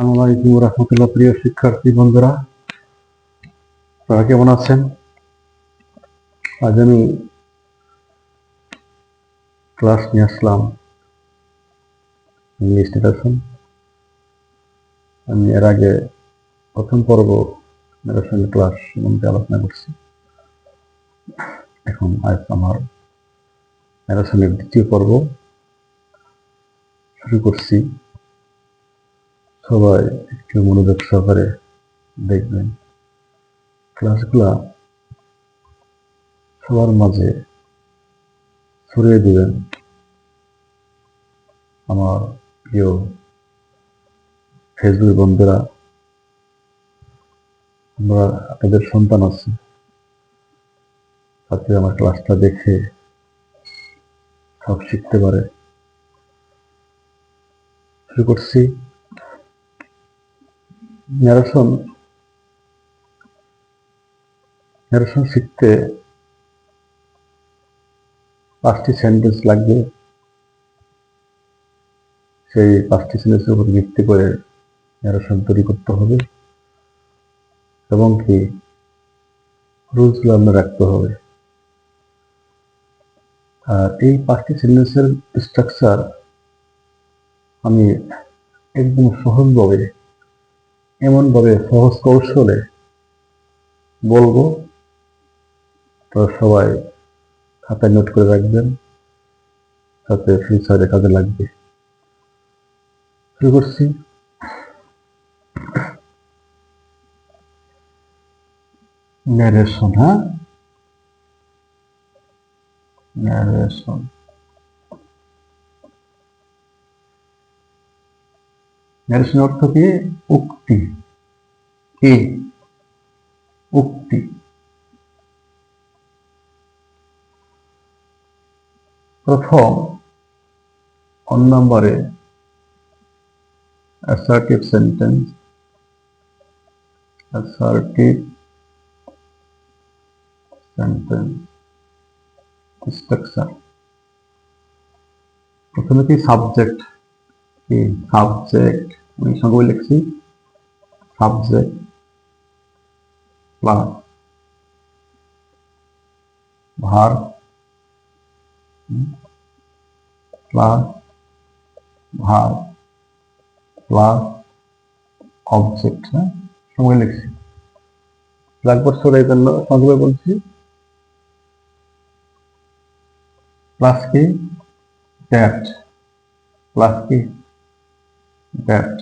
আসসালামু আলাইকুম রাহমাতুল্লাহ। প্রিয় শিক্ষার্থী বন্ধুরা, তারা কেমন আছেন? আজ আমি ক্লাস নিয়ে আসলাম ইংলিশ নিদর্শন। আমি এর আগে প্রথম পর্ব নিদর্শনের ক্লাস সম্বন্ধে আলোচনা করছি। এখন আজ আমার নিদর্শনের দ্বিতীয় পর্ব শুরু করছি। সবাই একটু মনোযোগ সহকারে দেখবেন। ক্লাসগুলা সবার মাঝে ছড়িয়ে দিবেন। আমার প্রিয় ফেসবুক বন্ধুরা, আমরা আপনাদের সন্তান আছে, তাতে আমার ক্লাসটা দেখে সব শিখতে পারে। শুরু করছি। ন্যারেশন শিখতে 5টি সেন্টেন্স লাগবে। সেই 5টি সেন্টেন্সের উপর ভিত্তি করে ন্যারেশন তৈরি করতে হবে এবং কি রুলসগুলো আপনার রাখতে হবে। আর এই 5টি সেন্টেন্সের স্ট্রাকচার আমি একদম সহজভাবে, এমনভাবে সহজ কৌশলে বলবো, তো সবাই খাতায় নোট করে রাখবেন, তাতে ফিউচারে কাজে লাগবে। শুরু করছি। ন্যারেশন, ন্যারেশন ন্যারেশনের অর্থ কি? উক্তি। কি? উক্তি। প্রথম 1 নম্বরে assertive sentence, structure। প্রথমে কি? সাবজেক্ট। কি? সাবজেক্ট। আমি সঙ্গে লিখছি subject plus verb plus verb plus object. সঙ্গে লিখছি। ব্ল্যাকবোর্ড সরাই জন্য সঙ্গে বলছি প্লাস কি? দ্যাট। প্লাস কি? দ্যাট।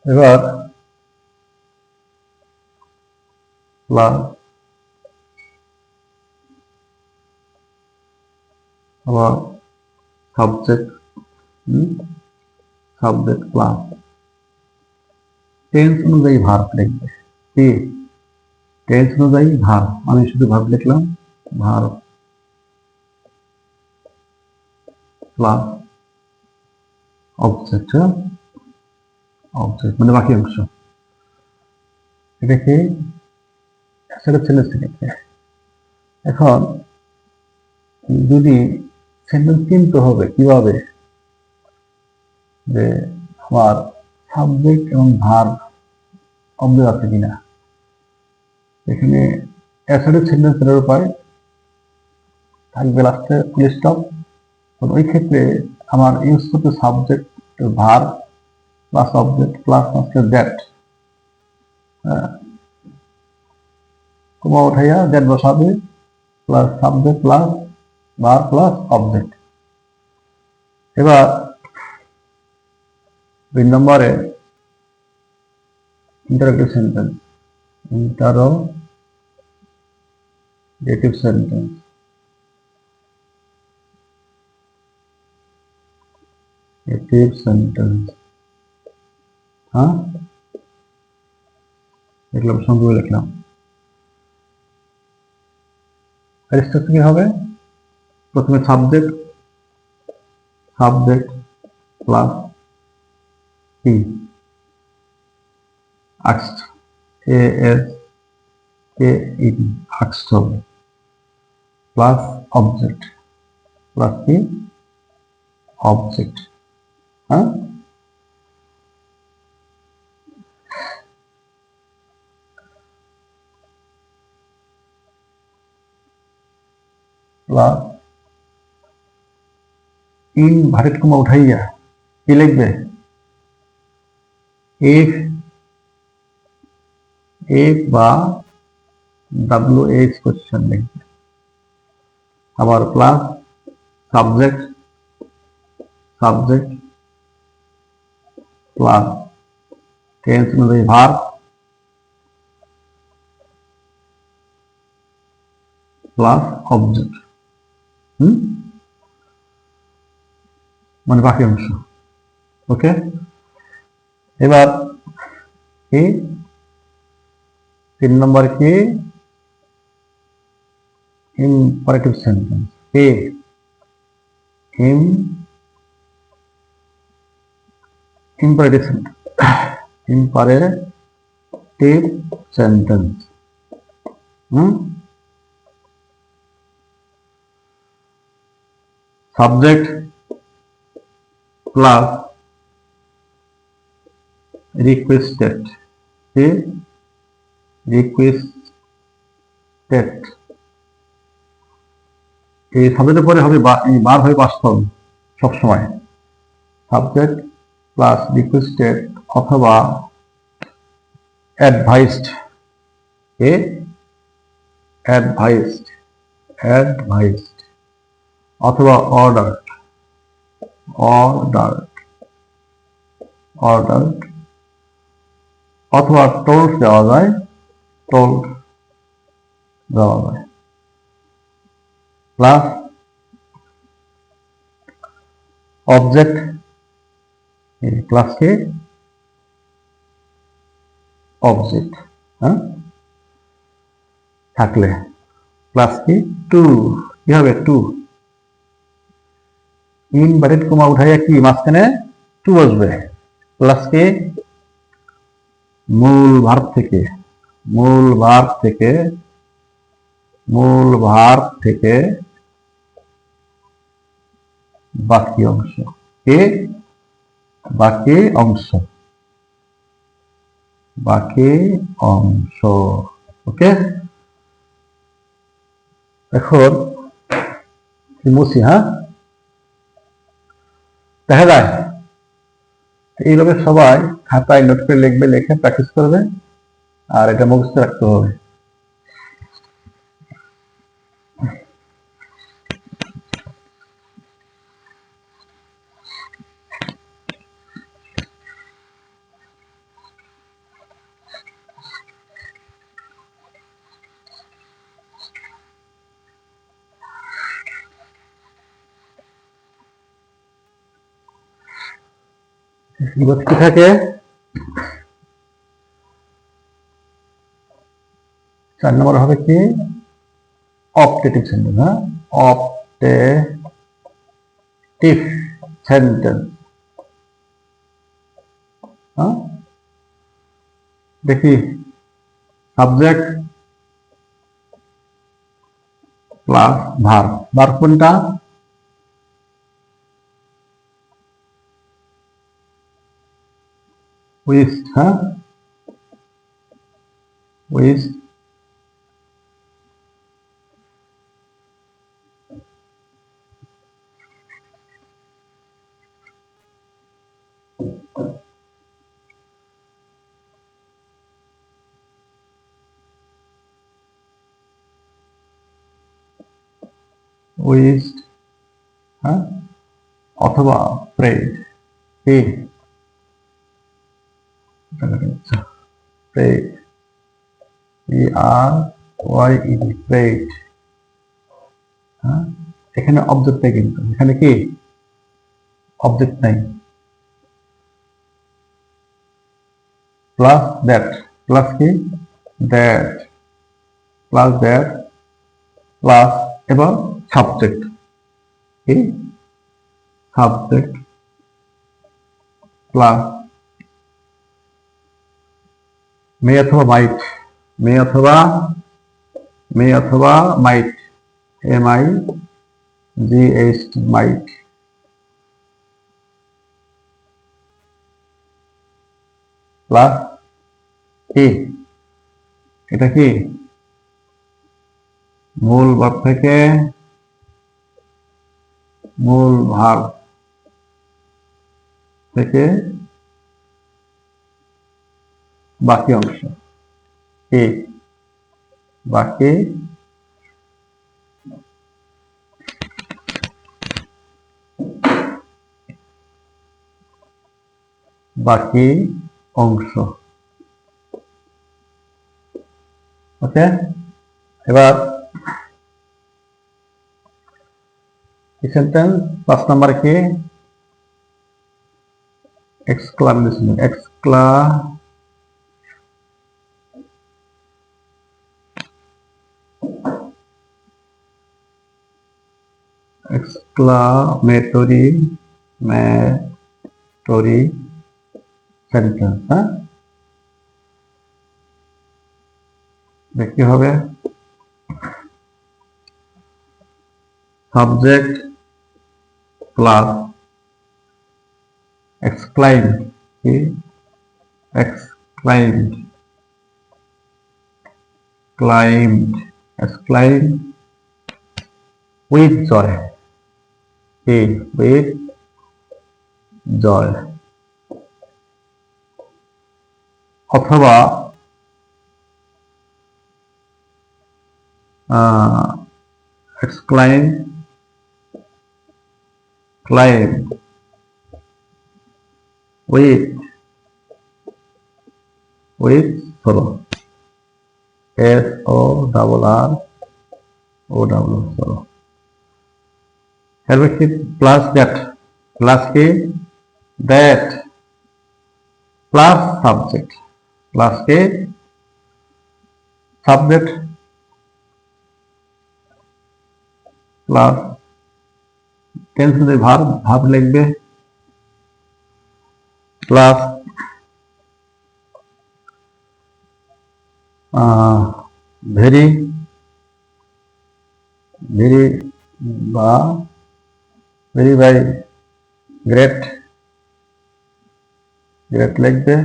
এবার প্লাস আবার সাবজেক্ট প্লাস টেন্স অনুযায়ী ভার্ব লিখবে। কি? টেন্স অনুযায়ী ভার্ব। আমি শুধু ভার্ব লিখলাম, ভার্ব প্লাস অবজেক্ট। অবজেক্ট মানে বাকি অংশ। এটাকে সেটা ছেলে লিখবে। এখন যদি সেন্টেন্স চিনতে হবে কিভাবে, যে আমার সাবজেক্ট এবং ভার্ব অব্দ আছে কিনা। এখানে অ্যাসার্টিভ সেন্টেন্সের উপায় থাকবে লাস্টে ফুল স্টপ। ওই ক্ষেত্রে আমার ইউজ করতে subject verb plus object plus হচ্ছে দ্যাট। কমা উঠাইয়া দ্যাট বসাবে plus subject plus verb plus object. এবার 2 নম্বরে ইন্টারোগেটিভ সেন্টেন্স। Interrogative sentence. লিখলাম, সংযোগ লিখলাম। কি হবে? প্রথমে সাবজেক্ট সাবজেক্ট প্লাস কি আক্সড, ASKED আক্সড হবে, প্লাস অবজেক্ট, প্লাস কি অবজেক্ট। হ্যাঁ, প্লাস ইনভার্টেড কমা উঠাইয়া কি লিখবে, এফ বা WH কোশ্চেন লিখবে। আবার প্লাস সাবজেক্ট প্লাস টেন্স অনুযায়ী ভার্ব প্লাস অবজেক্ট। মানে বাকি অংশ। ওকে, এবার কি 3 নম্বর কি imperative sentence, imperative sentence. Subject plus requested, এই সাবজেক্টের পরে হবে বার হয় বাস্তব সবসময়। সাবজেক্ট প্লাস রিকোয়েস্টেড অথবা অ্যাডভাইসড, অথবা অর্ডার্ড অথবা টোল্ড দেওয়া যায়, প্লাস অবজেক্ট প্লাস কে অবজেক্ট, হ্যাঁ থাকলে প্লাস কি টু, কি হবে টু, ইনভার্টেড কমা উঠাইয়া কি মাঝখানে টু বসবে, প্লাস কে মূল ভার্ব থেকে বাকি অংশ, বাকি অংশ। ওকে, এখন মুছি, হ্যাঁ দেখা যায় এইভাবে সবাই খাতায় নোট করে লিখবে, লিখে প্র্যাকটিস করবে, আর এটা মুখস্থ রাখতে হবে। কি থাকে 4 নম্বর হবে কি অপটেটিভ সেন্টেন্স, হ্যাঁ অপটেটিভ সেন্টেন্স। হ্যাঁ দেখি সাবজেক্ট প্লাস ভার্ব কোনটা, উইস্ট, হ্যাঁ উইস্ট হ্যাঁ অথবা প্রেড, প্রেড, হ্যাঁ এখানে অবজেক্ট নেই, কিন্তু এখানে কি অবজেক্ট নাই, প্লাস দ্যাট, প্লাস কি দ্যাট, প্লাস এবং সাবজেক্ট, কি সাবজেক্ট প্লাস মে অথবা মাইট, মে অথবা মাইট, MIGHT মাইট প্লাস কি, এটা কি মূল ভার্ব থেকে মূল ভার্ব থেকে বাকি অংশ কি, বাকি অংশ। ওকে, এবার সেন্টেন্স 5 নাম্বার কি, এক্সক্লামেশন, এক্সক্লামেটরি সেন্টেন্স। হ্যাঁ, কি হবে, সাবজেক্ট প্লাস এক্সক্লাইমড, কি এক্সক্লাইমড, উইথ জয়, কি উইথ জয়, অথবা exclaimed with sorrow, SORROW, sorrow। এরপর প্লাস দ্যাট, প্লাস কি দ্যাট প্লাস সাবজেক্ট, প্লাস কি সাবজেক্ট প্লাস টেন্সের ভার্ব লিখবে, প্লাস ভেরি বা ভেরি বাই গ্রেট লিখবে,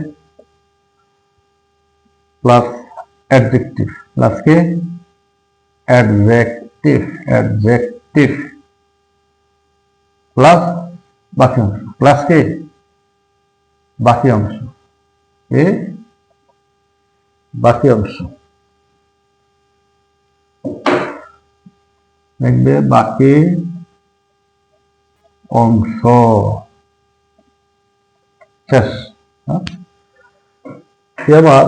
প্লাস অ্যাডজেক্টিভ, প্লাস কি অ্যাডজেক্টিভ প্লাস বাকি অংশ, প্লাস কি বাকি অংশ, বাকি অংশ লিখবে, বাকি অংশ শেষ। এবার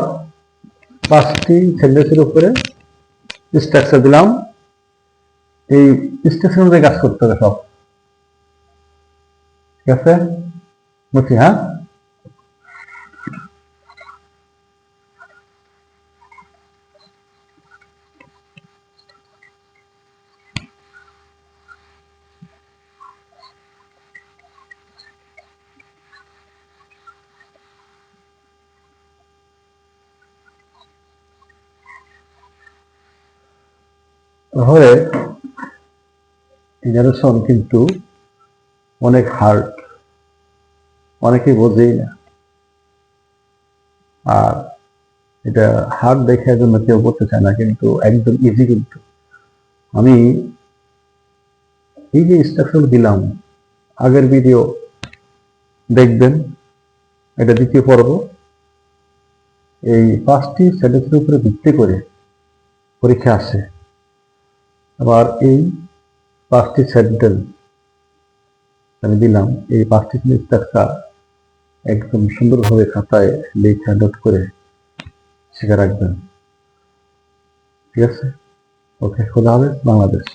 5টি সেন্টেন্সের উপরে স্ট্রাকচার দিলাম, এই স্ট্রাকচার অনুযায়ী কাজ করতে হবে সব, ঠিক আছে বুঝছি। হ্যাঁ, তাহলে জেনারেশন কিন্তু অনেক হার্ড, অনেকেই বোঝেই না, আর এটা হার্ড দেখার জন্য কেউ করতে চায় না, কিন্তু একদম ইজি। কিন্তু আমি এই যে ইনস্ট্রাকশন দিলাম, আগের ভিডিও দেখবেন, এটা দ্বিতীয় পর্ব, এই 5টি সেন্টেন্সের উপরে ভিত্তি করে পরীক্ষা আসে। আবার এই 5টি সেন্টেন্স আমি দিলাম, এই 5টি স্ট্রাকচার একদম সুন্দরভাবে খাতায় লেখা নোট করে শিখে রাখবেন, ঠিক আছে। ওকে, খোদা হাফেজ, বাংলাদেশ।